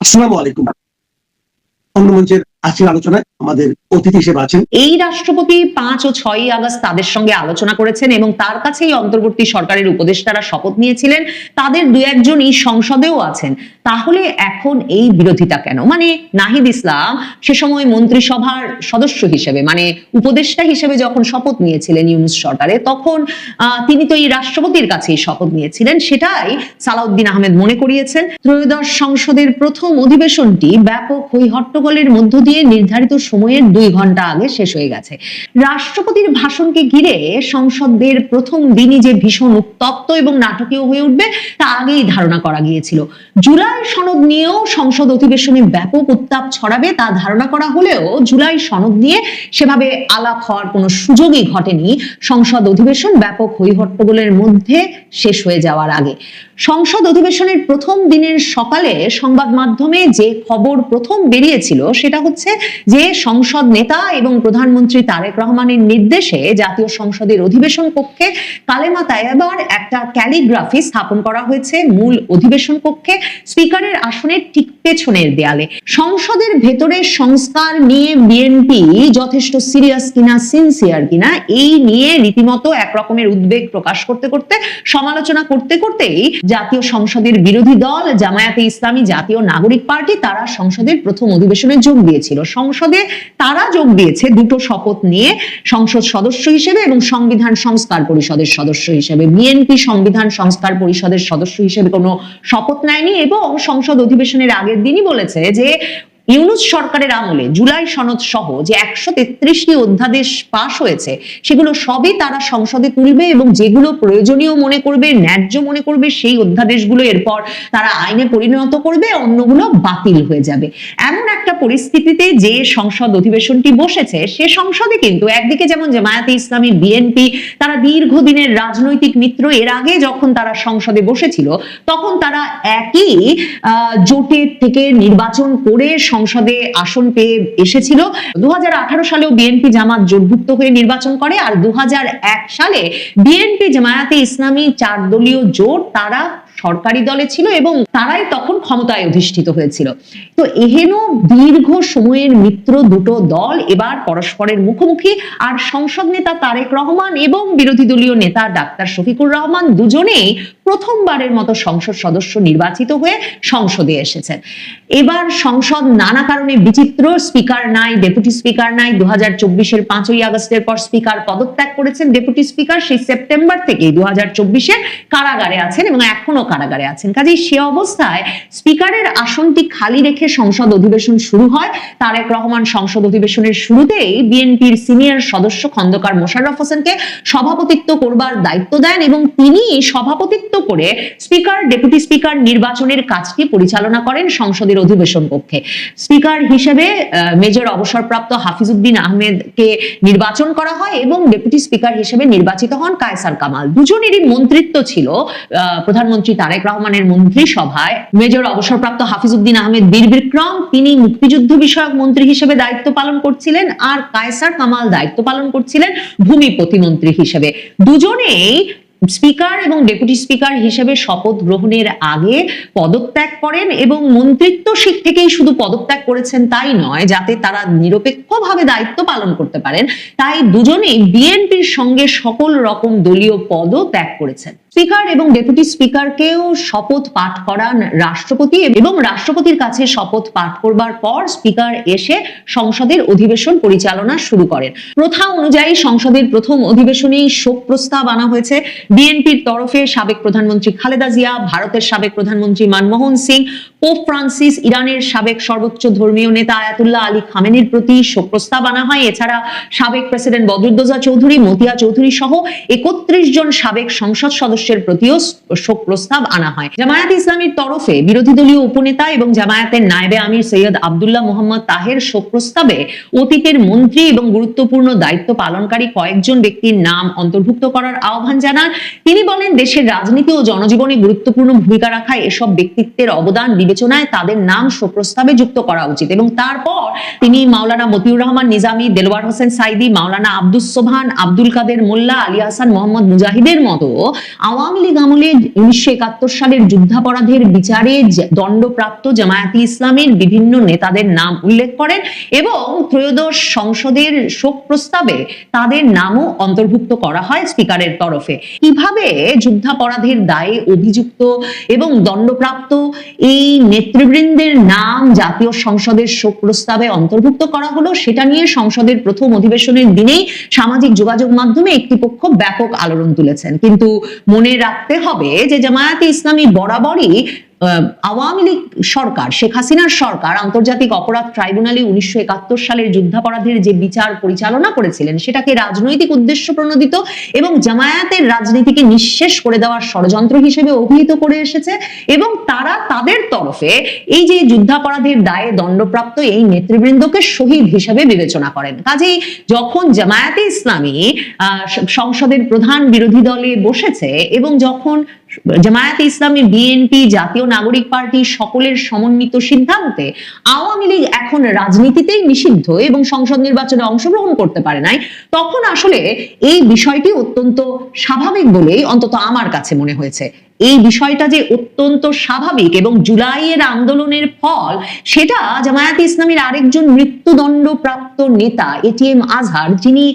আসসালামু আলাইকুম। অঙ্গমঞ্চের আজকের আলোচনায় আমাদের অতিথি হিসেবে আছেন এই রাষ্ট্রপতি 5 ও 6 আগস্ট তাদের সঙ্গে আলোচনা করেছেন এবং তার কাছেই অন্তর্বর্তী সরকারের উপদেষ্টারা শপথ নিয়েছিলেন। তাদের দু একজন এই সংসদেও আছেন। তাহলে এখন এই বিরোধিতা কেন? মানে নাহিদ ইসলাম সে সময় মন্ত্রিসভার সদস্য হিসেবে, মানে উপদেষ্টা হিসেবে যখন শপথ নিয়েছিলেন ইউনূস সরকারে, তখন তিনি তো এই রাষ্ট্রপতির কাছেই শপথ নিয়েছিলেন। সেটাই সালাউদ্দিন আহমেদ মনে করিয়েছেন। ত্রয়োদশ সংসদের প্রথম অধিবেশনটি ব্যাপক হইহট্টগোলের মধ্য দিয়ে নির্ধারিত সময়ের 2 ঘন্টা আগে শেষ হয়ে গেছে। রাষ্ট্রপতির ভাষণকে ঘিরে সংসদের প্রথম দিনই যে ভীষণ উত্তপ্ত এবং নাটকীয় হয়ে উঠবে তা আগেই ধারণা করা গিয়েছিল। জুলাই সনদ নিয়েও সংসদ অধিবেশনে ব্যাপক উত্তাপ ছড়াবে তা ধারণা করা হলেও জুলাই সনদ নিয়ে সেভাবে আলাপ হওয়ার কোনো সুযোগই ঘটেনি সংসদ অধিবেশন ব্যাপক হইহট্টগোলের মধ্যে শেষ হয়ে যাওয়ার আগে। সংসদ অধিবেশনের প্রথম দিনের সকালে সংবাদ মাধ্যমে যে খবর প্রথম বেরিয়েছিল সেটা হচ্ছে যে সংসদ নেতা এবং প্রধানমন্ত্রী তারেক রহমানের নির্দেশে জাতীয় সংসদের অধিবেশন কক্ষে কালেমা তাইয়্যিবার একটা ক্যালিগ্রাফি স্থাপন করা হয়েছে মূল অধিবেশন কক্ষে স্পিকারের আসনের ঠিক পেছনের দেয়ালে। সংসদের ভেতরে সংস্কার নিয়ে বিএনপি যথেষ্ট সিরিয়াস কিনা, সিনসিয়ার কিনা, এই নিয়ে রীতিমতো একরকমের উদ্বেগ প্রকাশ করতে করতে, সমালোচনা করতে করতেই জাতীয় সংসদের বিরোধী দল জামায়াতে ইসলামী জাতীয় নাগরিক পার্টি তারা সংসদের প্রথম অধিবেশনে যোগ দিয়েছিল। সংসদে তারা যোগ দিয়েছে দুটো শপথ নিয়ে, সংসদ সদস্য হিসেবে এবং সংবিধান সংস্কার পরিষদের সদস্য হিসেবে। বিএনপি সংবিধান সংস্কার পরিষদের সদস্য হিসেবে কোনো শপথ নেয়নি এবং সংসদ অধিবেশনের আগের দিনই বলেছে যে ইউনূস সরকারের আমলে জুলাই সনদ সহ যে 133টি অধ্যাদেশ পাশ হয়েছে সেগুলো সবই তারা সংসদে তুলবে এবং যেগুলো প্রয়োজনীয় মনে করবে, ন্যায্য মনে করবে, সেই অধ্যাদেশগুলো এরপর তারা আইনে পরিণত করবে, অন্যগুলো বাতিল হয়ে যাবে। এমন একটা পরিস্থিতিতে যে সংসদ অধিবেশনটি বসেছে সে সংসদে কিন্তু একদিকে যেমন জামায়াতে ইসলামী, বিএনপি তারা দীর্ঘদিনের রাজনৈতিক মিত্র, এর আগে যখন তারা সংসদে বসেছিল তখন তারা একই জোটের থেকে নির্বাচন করে সংসদে আসন পেয়ে এসেছিল। 2018 সালেও বিএনপি জামাত জোটভুক্ত হয়ে নির্বাচন করে, আর 2001 সালে বিএনপি জামায়াতে ইসলামী 4 দলীয় জোট তারা সরকারি দলে ছিল এবং তারাই তখন ক্ষমতায় অধিষ্ঠিত হয়েছিল। তো এহেন দীর্ঘ সময়ের মিত্র দুটো দল এবার পরস্পরের মুখোমুখি, আর সংসদ নেতা তারেক রহমান এবং বিরোধী দলীয় নেতা ডাক্তার শফিকুর রহমান দুজনেই প্রথমবারের মতো সংসদ সদস্য নির্বাচিত হয়ে সংসদে এসেছেন। এবার সংসদ নানা কারণে বিচিত্র, স্পিকার নাই, ডেপুটি স্পিকার নাই। 2024-এর 5ই আগস্টের পর স্পিকার পদত্যাগ করেছেন। ডেপুটি স্পিকার সেই সেপ্টেম্বর থেকেই 2024-এ কারাগারে আছেন এবং এখনো কারাগারে আছেন। কাজেই সে অবস্থায় স্পিকারের আসনটি খালি রেখে সংসদ অধিবেশন শুরু হয়। তারেক রহমান সংসদ অধিবেশনের শুরুতেই বিএনপির সিনিয়র সদস্য খন্দকার মোশাররফ হোসেনকে সভাপতিত্ব করবার দায়িত্ব দেন এবং তিনি সভাপতিত্ব করে স্পিকার, ডেপুটি স্পিকার নির্বাচনের কাজটি পরিচালনা করেন সংসদের অধিবেশন কক্ষে। স্পিকার হিসেবে মেজর অবসরপ্রাপ্ত হাফিজউদ্দিন আহমেদকে নির্বাচন করা হয় এবং ডেপুটি স্পিকার হিসেবে নির্বাচিত হন কায়সার কামাল। দুজনেরই মন্ত্রিত্ব ছিল প্রধানমন্ত্রী তারেক রহমানের মন্ত্রিসভায়। মেজর অবসরপ্রাপ্ত হাফিজউদ্দিন আহমেদ বীর বিক্রম, তিনি মুক্তিযুদ্ধ বিষয়ক মন্ত্রী হিসেবে দায়িত্ব পালন করছিলেন, আর কায়সার কামাল দায়িত্ব পালন করছিলেন ভূমি প্রতিমন্ত্রী হিসেবে। দুজনেই স্পিকার এবং ডেপুটি স্পিকার হিসেবে শপথ গ্রহণের আগে পদত্যাগ করেন এবং মন্ত্রিত্ব শীট থেকেই শুধু পদত্যাগ করেছেন তাই নয়, যাতে তারা নিরপেক্ষভাবে দায়িত্ব পালন করতে পারেন তাই দুজনেই বিএনপির সঙ্গে সকল রকম দলীয় পদও ত্যাগ করেছেন। স্পিকার এবং ডেপুটি স্পিকারকেও শপথ পাঠ করান রাষ্ট্রপতি এবং রাষ্ট্রপতির কাছে শপথ পাঠ করবার পর স্পিকার এসে সংসদের অধিবেশন পরিচালনা শুরু করেন। প্রথা অনুযায়ী সংসদের প্রথম অধিবেশনেই শোক প্রস্তাব আনা হয়েছে। বিএনপির তরফে সাবেক প্রধানমন্ত্রী খালেদা জিয়া, ভারতের সাবেক প্রধানমন্ত্রী মনমোহন সিং, পোপ ফ্রান্সিস, ইরানের সাবেক সর্বোচ্চ ধর্মীয় নেতা আয়াতুল্লাহ আলী খামেনির প্রতি শোক প্রস্তাব আনা হয়। এছাড়া সাবেক প্রেসিডেন্ট বদরুদ্দোজা চৌধুরী, মতিয়া চৌধুরী সহ 31 জন সাবেক সংসদ সদস্যের প্রতিও শোক প্রস্তাব আনা হয়। জামায়াতে ইসলামীর তরফে বিরোধী দলীয় উপনেতা এবং জামায়াতের নায়েবে আমির সৈয়দ আব্দুল্লাহ মোহাম্মদ তাহের শোক প্রস্তাবে অতীতের মন্ত্রী এবং গুরুত্বপূর্ণ দায়িত্ব পালনকারী কয়েকজন ব্যক্তির নাম অন্তর্ভুক্ত করার আহ্বান জানান। তিনি বলেন, দেশের রাজনীতি ও জনজীবনে গুরুত্বপূর্ণ ভূমিকা রাখায় এসব ব্যক্তিত্বের অবদান বিবেচনায় তাদের নাম শোক প্রস্তাবে যুক্ত করা উচিত। এবং তারপর তিনি মাওলানা মতিউর রহমান নিজামী, দেলোয়ার হোসেন সাইদি, মাওলানা আব্দুস সোবহান, আব্দুল কাদের মোল্লা, আলী হাসান মোহাম্মদ মুজাহিদের মতো আওয়ামী লীগ আমলে 1971 সালের যুদ্ধাপরাধের বিচারে দণ্ডপ্রাপ্ত জামায়াতে ইসলামের বিভিন্ন নেতাদের নাম উল্লেখ করেন এবং ত্রয়োদশ সংসদের শোক প্রস্তাবে তাদের নামও অন্তর্ভুক্ত করা হয় স্পিকারের তরফে। কিভাবে যুদ্ধাপরাধের দায়ে অভিযুক্ত এবং দণ্ডপ্রাপ্ত এই নেতৃবৃন্দের নাম জাতীয় সংসদের শোক প্রস্তাবে অন্তর্ভুক্ত করা হলো সেটা নিয়ে সংসদের প্রথম অধিবেশনের দিনেই সামাজিক যোগাযোগ মাধ্যমে একটি পক্ষ ব্যাপক আলোড়ন তুলেছেন। কিন্তু মনে রাখতে হবে যে জামায়াতে ইসলামী বরাবরই আওয়ামী লীগ সরকার, শেখ হাসিনার সরকার আন্তর্জাতিক অপরাধ ট্রাইব্যুনালে 1971 সালের যুদ্ধাপরাধের যে বিচার পরিচালনা করেছিলেন সেটাকে রাজনৈতিক উদ্দেশ্য প্রণোদিত এবং জামায়াতের রাজনীতিকে নিঃশেষ করে দেওয়ার ষড়যন্ত্র হিসেবে অভিহিত করে এসেছে এবং তারা তাদের তরফে এই যে যুদ্ধাপরাধের দায়ে দণ্ডপ্রাপ্ত এই নেতৃবৃন্দকে শহীদ হিসেবে বিবেচনা করেন। কাজেই যখন জামায়াতে ইসলামী সংসদের প্রধান বিরোধী দলে বসেছে এবং যখন জামায়াতে ইসলামী, বিএনপি, জাতীয় নাগরিক পার্টি সকলের সমন্বিত সিদ্ধান্তে আওয়ামী লীগ এখন রাজনীতিতেই নিষিদ্ধ এবং সংসদ নির্বাচনে অংশগ্রহণ করতে পারে নাই, তখন আসলে এই বিষয়টি অত্যন্ত স্বাভাবিক বলেই অন্তত আমার কাছে মনে হয়েছে। এই বিষয়টা যে অত্যন্ত স্বাভাবিক এবং জুলাইয়ের আন্দোলনের ফল সেটা জামায়াতে ইসলামীর আরেকজন মৃত্যুদণ্ডপ্রাপ্ত নেতা এটিএম আজহার, যিনি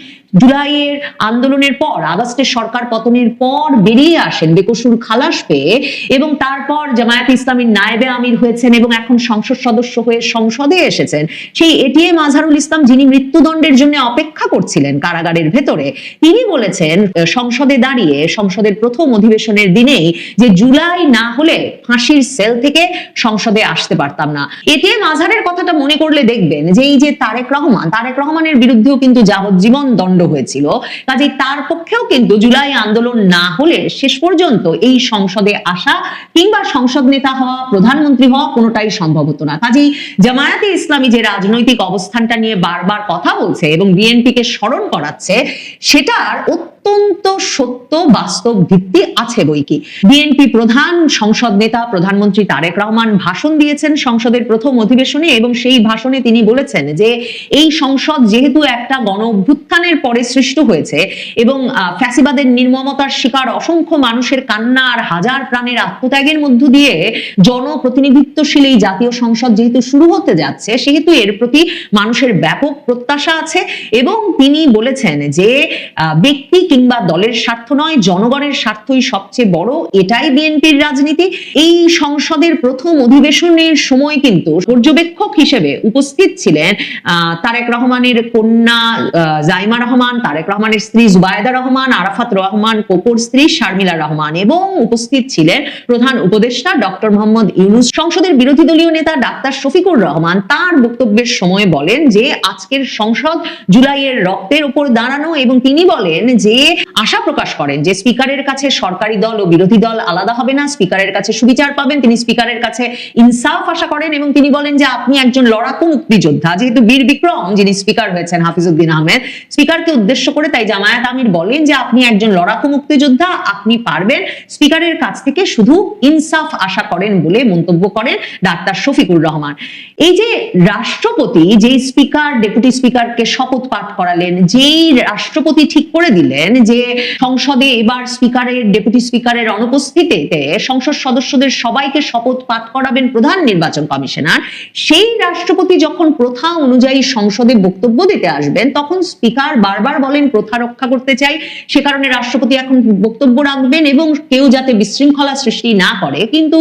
জুলাইয়ের আন্দোলনের পর আগস্টের সরকার পতনের পর বেরিয়ে আসেন বেকসুর খালাস পেয়ে এবং তারপর জামায়াতে ইসলামীর নায়েবে আমির হয়েছেন এবং এখন সংসদ সদস্য হয়ে সংসদে এসেছেন, সেই এটিএম আজহারুল ইসলাম যিনি মৃত্যুদণ্ডের জন্য অপেক্ষা করছিলেন কারাগারের ভেতরে, তিনি বলেছেন সংসদে দাঁড়িয়ে সংসদের প্রথম অধিবেশনের দিনেই যে জুলাই না হলে ফাঁসির সেল থেকে সংসদে আসতে পারতাম না। এটিএম আজহারের কথাটা মনে করলে দেখবেন যে এই যে তারেক রহমানের বিরুদ্ধেও কিন্তু যাবজ্জীবন দণ্ড হয়েছিল, কাজেই তার পক্ষেও কিন্তু জুলাই আন্দোলন না হলে শেষ পর্যন্ত এই সংসদে আসা কিংবা সংসদ নেতা হওয়া, প্রধানমন্ত্রী হওয়া কোনোটাই সম্ভব হতো না। কাজেই জামায়াতে ইসলামী যে রাজনৈতিক অবস্থানটা নিয়ে বারবার কথা বলছে এবং বিএনপিকে স্মরণ করাচ্ছে সেটার অত্যন্ত সত্য বাস্তব ভিত্তি আছে বইকি। বিএনপি প্রধান সংসদ নেতা প্রধানমন্ত্রী তারেক রহমান ভাষণ দিয়েছেন সংসদের প্রথম অধিবেশনে এবং সেই ভাষণে তিনি বলেছেন যে এই সংসদ যেহেতু একটা গণ অভ্যুত্থানের পরে সৃষ্ট হয়েছে এবং ফ্যাসিবাদের নির্মমতার শিকার অসংখ্য মানুষের কান্না আর হাজার প্রাণের আত্মত্যাগের মধ্য দিয়ে জনপ্রতিনিধিত্বশীল এই জাতীয় সংসদ যেহেতু শুরু হতে যাচ্ছে সেহেতু এর প্রতি মানুষের ব্যাপক প্রত্যাশা আছে এবং তিনি বলেছেন যে ব্যক্তি কিংবা দলের স্বার্থ নয়, জনগণের স্বার্থই সবচেয়ে বড়, এটাই বিএনপির রাজনীতি। এই সংসদের প্রথম অধিবেশনের সময় কিন্তু পর্যবেক্ষক হিসেবে উপস্থিত ছিলেন তারেক রহমানের কন্যা জাইমা রহমান, তারেক রহমানের স্ত্রী জুবাইদা রহমান, আরাফাত রহমান কোকোর স্ত্রী শারমিলা রহমান এবং উপস্থিত ছিলেন প্রধান উপদেষ্টা ডক্টর মোহাম্মদ ইউনূস। সংসদের বিরোধী দলীয় নেতা ডাক্তার শফিকুর রহমান তার বক্তব্যের সময় বলেন যে আজকের সংসদ জুলাইয়ের রক্তের উপর দাঁড়ানো এবং তিনি বলেন যে আশা প্রকাশ করেন যে স্পিকারের কাছে সরকারি দল ও বিরোধী দল আলাদা হবে না, স্পিকারের কাছে সুবিচার পাবেন, তিনি স্পিকারের কাছে ইনসাফ আশা করেন এবং তিনি বলেন যে আপনি একজন লড়াকু মুক্তিযোদ্ধা, যেহেতু বীর বিক্রম যিনি স্পিকার হয়েছেন হাফিজউদ্দিন আহমেদ, স্পিকারকে উদ্দেশ্য করে তাই জামায়াত আমির বলেন যে আপনি একজন লড়াকু মুক্তিযোদ্ধা, আপনি পারবেন, স্পিকারের কাছ থেকে শুধু ইনসাফ আশা করেন বলে মন্তব্য করেন ডাক্তার শফিকুর রহমান। এই যে রাষ্ট্রপতি যেই স্পিকার ডেপুটি স্পিকারকে শপথ পাঠ করালেন, যেই রাষ্ট্রপতি ঠিক করে দিলেন যে সংসদে এবার স্পিকারের ডেপুটি স্পিকারের অনুপস্থিতিতে সংসদ সদস্যদের সবাইকে শপথ পাঠ করাবেন প্রধান নির্বাচন কমিশনার, সেই রাষ্ট্রপতি যখন প্রথা অনুযায়ী সংসদে বক্তব্য দিতে আসবেন তখন স্পিকার বারবার বলেন প্রথা রক্ষা করতে চাই, সে কারণে রাষ্ট্রপতি এখন বক্তব্য রাখবেন এবং কেউ যাতে বিশৃঙ্খলা সৃষ্টি না করে। কিন্তু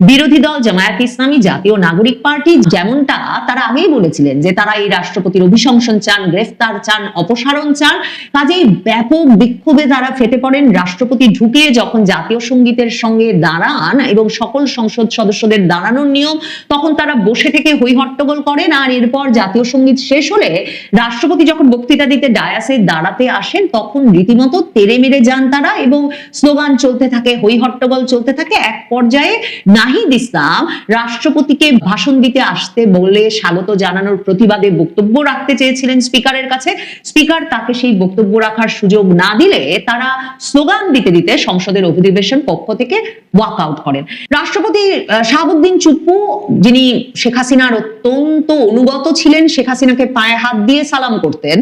বিরোধী দল জামায়াতে ইসলামী, জাতীয় নাগরিক পার্টি যেমনটা তারা আগেই বলেছিলেন যে তারা এই রাষ্ট্রপতির অভিশংসন চান, গ্রেফতার চান, অপসারণ চান, কাজেই ব্যাপক বিক্ষোভে তারা ফেটে পড়েন। রাষ্ট্রপতি ঢুকে যখন জাতীয় সঙ্গীতের সঙ্গে দাঁড়ান এবং সকল সংসদ সদস্যদের দাঁড়ানোর নিয়ম, তখন তারা বসে থেকে হই হট্টগোল করেন আর এরপর জাতীয় সঙ্গীত শেষ হলে রাষ্ট্রপতি যখন বক্তৃতা দিতে ডায়াসে দাঁড়াতে আসেন তখন রীতিমতো তেড়ে মেরে যান তারা এবং স্লোগান চলতে থাকে, হই হট্টগোল চলতে থাকে। এক পর্যায়ে নাহিদ ইসলাম রাষ্ট্রপতিকে ভাষণ দিতে আসতে বলে স্বাগত জানানোর প্রতিবাদে বক্তব্য রাখতে চেয়েছিলেন স্পিকারের কাছে, স্পিকার তাকে সেই বক্তব্য রাখার সুযোগ না না দিলে তারা স্লোগান দিতে দিতে সংসদের অধিবেশন কক্ষ থেকে ওয়াকআউট করেন। রাষ্ট্রপতি শাহাবুদ্দিন চুপ্পু, যিনি শেখ হাসিনার অত্যন্ত অনুগত ছিলেন, শেখ হাসিনাকে পায়ে হাত দিয়ে সালাম করতেন,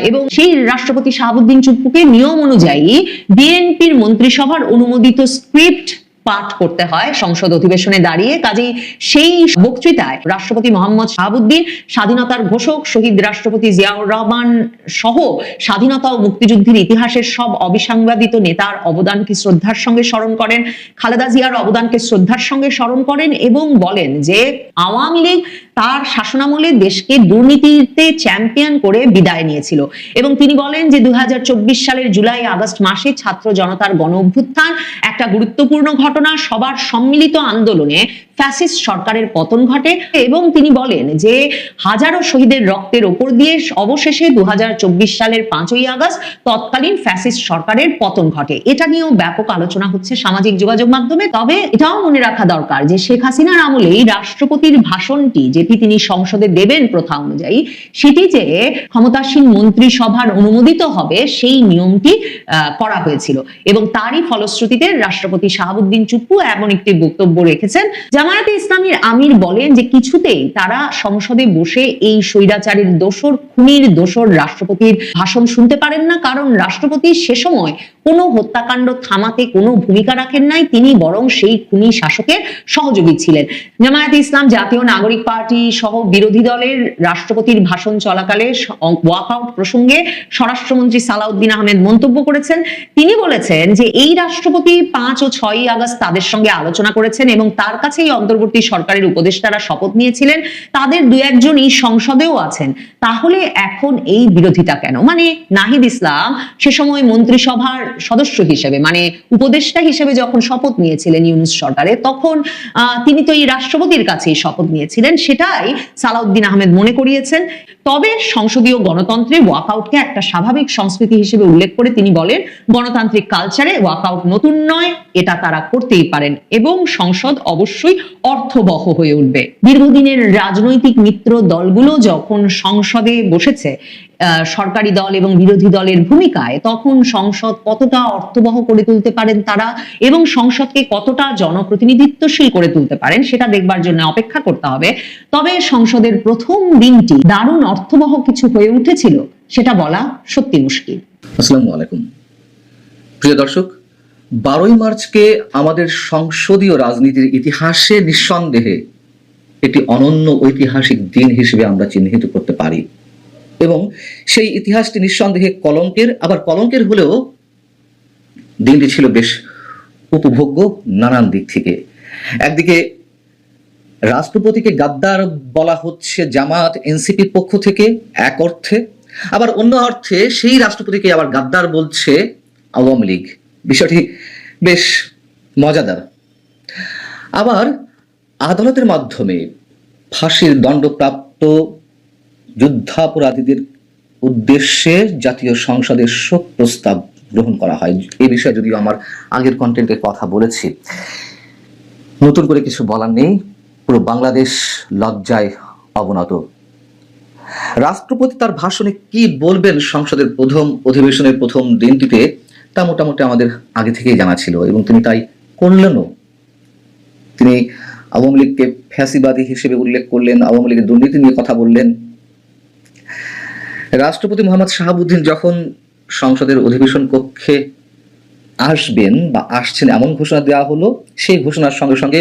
এবং সেই রাষ্ট্রপতি শাহাবুদ্দিন চুপ্পুকে নিয়ম অনুযায়ী বিএনপির মন্ত্রিসভার অনুমোদিত স্ক্রিপ্ট পাঠ করতে হয় সংসদ অধিবেশনে দাঁড়িয়ে। কাজেই সেই বক্তৃতায় রাষ্ট্রপতি মোহাম্মদ শাহাবুদ্দিন স্বাধীনতার ঘোষক শহীদ রাষ্ট্রপতি জিয়াউর রহমান সহ স্বাধীনতা ও মুক্তিযুদ্ধের ইতিহাসের সব অবিসংবাদিত নেতার অবদানকে শ্রদ্ধার সঙ্গে স্মরণ করেন, খালেদা জিয়ার অবদানকে শ্রদ্ধার সঙ্গে স্মরণ করেন এবং বলেন যে আওয়ামী লীগ তার শাসনামলে দেশকে দুর্নীতিতে চ্যাম্পিয়ন করে বিদায় নিয়েছিল। এবং তিনি বলেন যে 2024 সালের জুলাই আগস্ট মাসে ছাত্র জনতার গণ অভ্যুত্থান একটা গুরুত্বপূর্ণ ঘটনা, সবার সম্মিলিত আন্দোলনে ফ্যাসিস্ট সরকারের পতন ঘটে। এবং তিনি বলেন যে হাজারো শহীদের রক্তের ওপর দিয়ে অবশেষে 2024 সালের 5ই আগস্ট তৎকালীন ফ্যাসিস্ট সরকারের পতন ঘটে। এটা নিয়েও ব্যাপক আলোচনা হচ্ছে সামাজিক যোগাযোগ মাধ্যমে। তবে এটাও মনে রাখা দরকার যে শেখ হাসিনার আমলেই রাষ্ট্রপতির ভাষণটি, যেটি তিনি সংসদে দেবেন প্রথা অনুযায়ী, সেটি যে ক্ষমতাসীন মন্ত্রিসভার অনুমোদিত হবে সেই নিয়মটি করা হয়েছিল। এবং তারই ফলশ্রুতিতে রাষ্ট্রপতি শাহাবুদ্দিন চুপ্পু এমন একটি বক্তব্য রেখেছেন। জামায়াতে ইসলামীর আমির বলেন যে কিছুতেই তারা সংসদে বসে এই স্বৈরাচারীর দোসর, খুনির দোসর রাষ্ট্রপতির ভাষণ শুনতে পারেন না, কারণ রাষ্ট্রপতি সে সময় কোনো হত্যাকাণ্ড থামাতে কোনো ভূমিকা রাখেন নাই, তিনি বরং সেই খুনি শাসকের সহযোগী ছিলেন। জামায়াতে ইসলাম, জাতীয় নাগরিক পার্টি সহ বিরোধী দলের রাষ্ট্রপতির ভাষণ চলাকালে ওয়াকআউট প্রসঙ্গে স্বরাষ্ট্রমন্ত্রী সালাউদ্দিন আহমেদ মন্তব্য করেছেন। তিনি বলেছেন যে এই রাষ্ট্রপতি 5 ও 6 আগস্ট তাদের সঙ্গে আলোচনা করেছেন এবং তার কাছেই অন্তর্বর্তী সরকারের উপদেষ্টারা শপথ নিয়েছিলেন, তাদের 2-1 সংসদেও আছেন। তাহলে এখন এই বিরোধিতা কেন? মানে নাহিদ ইসলাম সে সময় মন্ত্রিসভার সদস্য হিসেবে, মানে উপদেষ্টা হিসেবে যখন শপথ নিয়েছিলেন ইউনূস সরকারে, তখন তিনি তো এই রাষ্ট্রপতির কাছেই শপথ নিয়েছিলেন, সেটাই সালাউদ্দিন আহমেদ মনে করিয়েছেন। তবে সংসদীয় গণতন্ত্রে ওয়াকআউটকে একটা স্বাভাবিক সংস্কৃতি হিসেবে উল্লেখ করে তিনি বলেন, গণতান্ত্রিক কালচারে ওয়াকআউট নতুন নয়, এটা তারা করতেই পারেন এবং সংসদ অবশ্যই অর্থবহ হয়ে উঠবে। দীর্ঘদিনের রাজনৈতিক মিত্র দলগুলো যখন সংসদে বসেছে সরকারি দল এবং বিরোধী দলের ভূমিকায়, তখন সংসদ কতটা অর্থবহ করে তুলতে পারেন তারা এবং সংসদকে কতটা জনপ্রতিনিধিত্বশীল করে তুলতে পারেন সেটা দেখবার জন্য অপেক্ষা করতে হবে। তবে সংসদের প্রথম দিনটি দারুণ অর্থবহ কিছু হয়ে উঠেছিল সেটা বলা সত্যি মুশকিল। আসসালামু আলাইকুম প্রিয় দর্শক, 12ই মার্চকে আমাদের সংসদীয় রাজনীতির ইতিহাসে নিঃসন্দেহে একটি অনন্য ঐতিহাসিক দিন হিসেবে আমরা চিহ্নিত করতে পারি এবং সেই ইতিহাসটি নিঃসন্দেহে কলঙ্কের, আবার কলঙ্কের হলেও দিনটি ছিল বেশ উপভোগ্য নানান দিক থেকে। একদিকে রাষ্ট্রপতিকে গাদ্দার বলা হচ্ছে জামায়াত এনসিপির পক্ষ থেকে এক অর্থে, আবার অন্য অর্থে সেই রাষ্ট্রপতিকে আবার গাদ্দার বলছে আওয়ামী লীগ। বিষয়টি বেশ মজাদার। আবার আদালতের মাধ্যমে ফাঁসির দণ্ডপ্রাপ্ত যুদ্ধাপরাধীদের উদ্দেশ্যে জাতীয় সংসদের শোক প্রস্তাব গ্রহণ করা হয়। এই বিষয়ে যদিও আমার আগের কন্টেন্টে কথা বলেছি, নতুন করে কিছু বলার নেই। পুরো বাংলাদেশ লজ্জায় অবনত। রাষ্ট্রপতি তার ভাষণে কি বলবেন সংসদের প্রথম অধিবেশনের প্রথম দিনটিতে তা মোটামুটি আমাদের আগে থেকেই জানা ছিল এবং তিনি তাই করলেনও। তিনি আওয়ামী লীগকে ফ্যাসিবাদী হিসেবে উল্লেখ করলেন, আওয়ামী লীগের দুর্নীতি নিয়ে কথা বললেন। রাষ্ট্রপতি মোহাম্মদ শাহাবুদ্দিন যখন সংসদের অধিবেশন কক্ষে আসবেন বা আসছেন এমন ঘোষণা দেওয়া হলো, সেই ঘোষণার সঙ্গে সঙ্গে